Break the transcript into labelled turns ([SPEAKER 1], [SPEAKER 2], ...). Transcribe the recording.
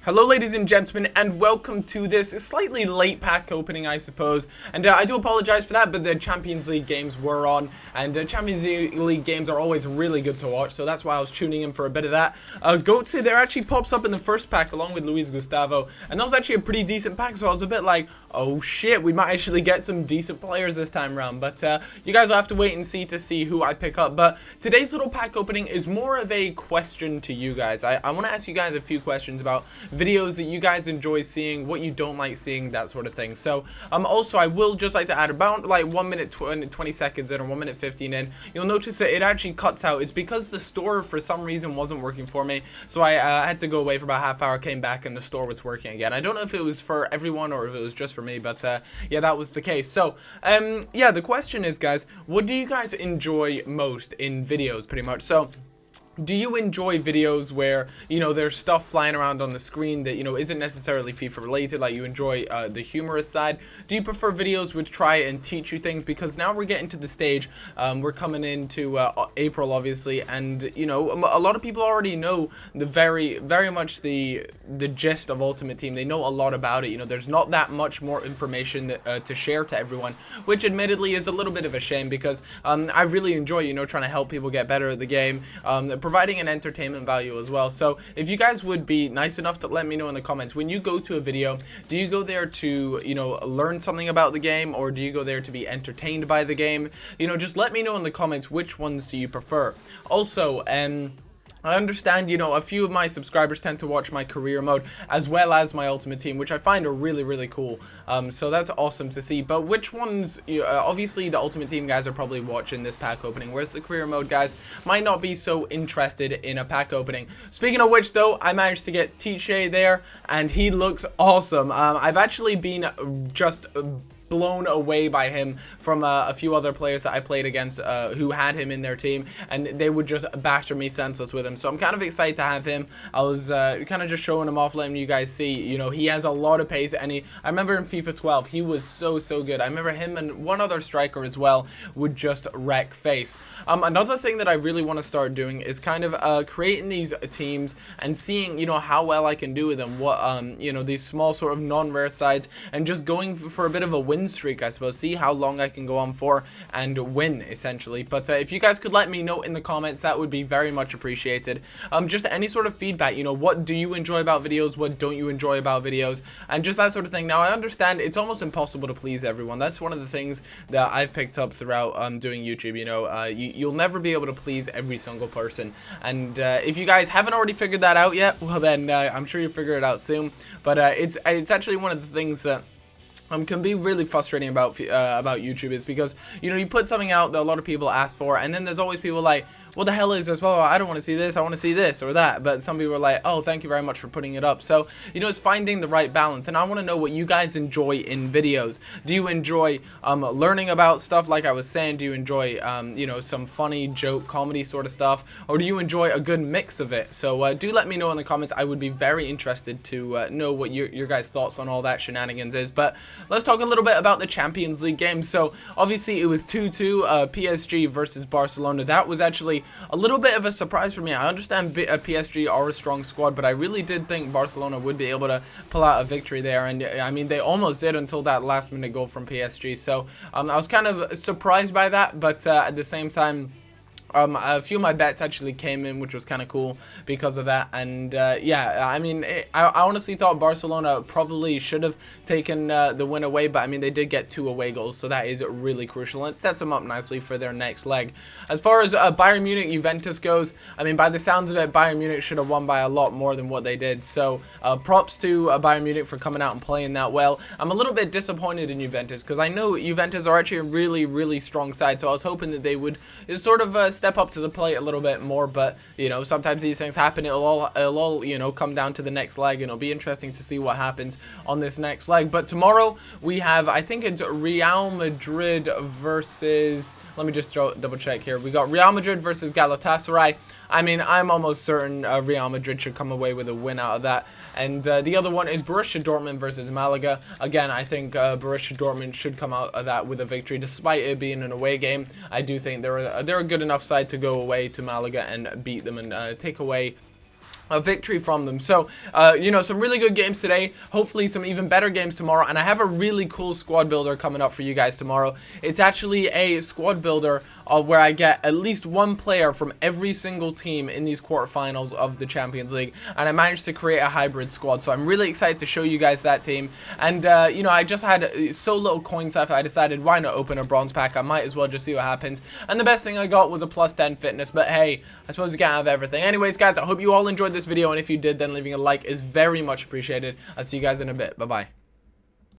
[SPEAKER 1] Hello ladies and gentlemen, and welcome to this slightly late pack opening, I suppose. And I do apologize for that, but the Champions League games were on, and Champions League games are always really good to watch, so that's why I was tuning in for a bit of that. Goatse there actually pops up in the first pack along with Luis Gustavo, and that was actually a pretty decent pack, so I was a bit like, oh shit, we might actually get some decent players this time around. But you guys will have to wait and see who I pick up. But today's little pack opening is more of a question to you guys. I want to ask you guys a few questions about videos that you guys enjoy seeing, what you don't like seeing, that sort of thing. So also I will just like to add about like 1 minute 20 seconds in, or 1 minute 15 in, you'll notice that it actually cuts out. It's because the store for some reason wasn't working for me, so I had to go away for about half hour, came back, and the store was working again. I don't know if it was for everyone or if it was just for me, but yeah, that was the case. So yeah, the question is, guys, what do you guys enjoy most in videos, pretty much? So do you enjoy videos where, you know, there's stuff flying around on the screen that, you know, isn't necessarily FIFA related, like you enjoy the humorous side? Do you prefer videos which try and teach you things? Because now we're getting to the stage, we're coming into April, obviously, and, you know, a lot of people already know the very much the gist of Ultimate Team. They know a lot about it. You know, there's not that much more information that, to share to everyone, which admittedly is a little bit of a shame, because I really enjoy, you know, trying to help people get better at the game, providing an entertainment value as well. So if you guys would be nice enough to let me know in the comments, when you go to a video, do you go there to, you know, learn something about the game, or do you go there to be entertained by the game? You know, just let me know in the comments which ones do you prefer. Also, I understand, you know, a few of my subscribers tend to watch my career mode as well as my Ultimate Team, which I find are really cool. So that's awesome to see. But which ones, obviously the Ultimate Team guys are probably watching this pack opening, whereas the career mode guys might not be so interested in a pack opening. Speaking of which, though, I managed to get Tiche there, and he looks awesome. I've actually been just blown away by him from a few other players that I played against who had him in their team, and they would just batter me senseless with him. So I'm kind of excited to have him. I was kind of just showing him off, letting you guys see, you know, he has a lot of pace, and I remember in FIFA 12 he was so good. I remember him and one other striker as well would just wreck face. Another thing that I really want to start doing is kind of creating these teams and seeing, you know, how well I can do with them, what you know, these small sort of non-rare sides, and just going for a bit of a win streak, I suppose, see how long I can go on for and win, essentially. But if you guys could let me know in the comments, that would be very much appreciated. Just any sort of feedback, you know, what do you enjoy about videos, what don't you enjoy about videos, and just that sort of thing. Now, I understand it's almost impossible to please everyone. That's one of the things that I've picked up throughout doing YouTube. You know, you'll never be able to please every single person, and if you guys haven't already figured that out yet, well then I'm sure you'll figure it out soon. But it's actually one of the things that can be really frustrating about YouTube, is because, you know, you put something out that a lot of people ask for, and then there's always people like, what the hell is this? Well, I don't want to see this, I want to see this or that. But some people are like, oh, thank you very much for putting it up. So, you know, it's finding the right balance, and I want to know what you guys enjoy in videos. Do you enjoy learning about stuff, like I was saying? Do you enjoy you know, some funny joke comedy sort of stuff, or do you enjoy a good mix of it? So do let me know in the comments. I would be very interested to know what your guys' thoughts on all that shenanigans is. But let's talk a little bit about the Champions League game. So obviously it was 2-2, PSG versus Barcelona. That was actually a little bit of a surprise for me. I understand PSG are a strong squad, but I really did think Barcelona would be able to pull out a victory there, and I mean, they almost did until that last minute goal from PSG. So I was kind of surprised by that, but at the same time, a few of my bets actually came in, which was kind of cool because of that. And yeah, I mean, I honestly thought Barcelona probably should have taken the win away, but I mean, they did get 2 away goals, so that is really crucial, and it sets them up nicely for their next leg. As far as Bayern Munich Juventus goes, I mean, by the sounds of it, Bayern Munich should have won by a lot more than what they did. So props to Bayern Munich for coming out and playing that well. I'm a little bit disappointed in Juventus, because I know Juventus are actually a really strong side, so I was hoping that they would sort of step up to the plate a little bit more. But, you know, sometimes these things happen. It'll all you know, come down to the next leg, and it'll be interesting to see what happens on this next leg. But tomorrow we have, I think it's Real Madrid versus, let me just double check here. We got Real Madrid versus Galatasaray. I mean, I'm almost certain Real Madrid should come away with a win out of that. And the other one is Borussia Dortmund versus Malaga. Again, I think Borussia Dortmund should come out of that with a victory, despite it being an away game. I do think they're a good enough side to go away to Malaga and beat them and take away a victory from them. So, you know, some really good games today. Hopefully some even better games tomorrow. And I have a really cool squad builder coming up for you guys tomorrow. It's actually a squad builder where I get at least one player from every single team in these quarterfinals of the Champions League. And I managed to create a hybrid squad. So I'm really excited to show you guys that team. And, you know, I just had so little coins left. I decided, why not open a bronze pack? I might as well just see what happens. And the best thing I got was a +10 fitness. But hey, I suppose you can't have everything. Anyways, guys, I hope you all enjoyed this video, and if you did, then leaving a like is very much appreciated. I'll see you guys in a bit. Bye bye.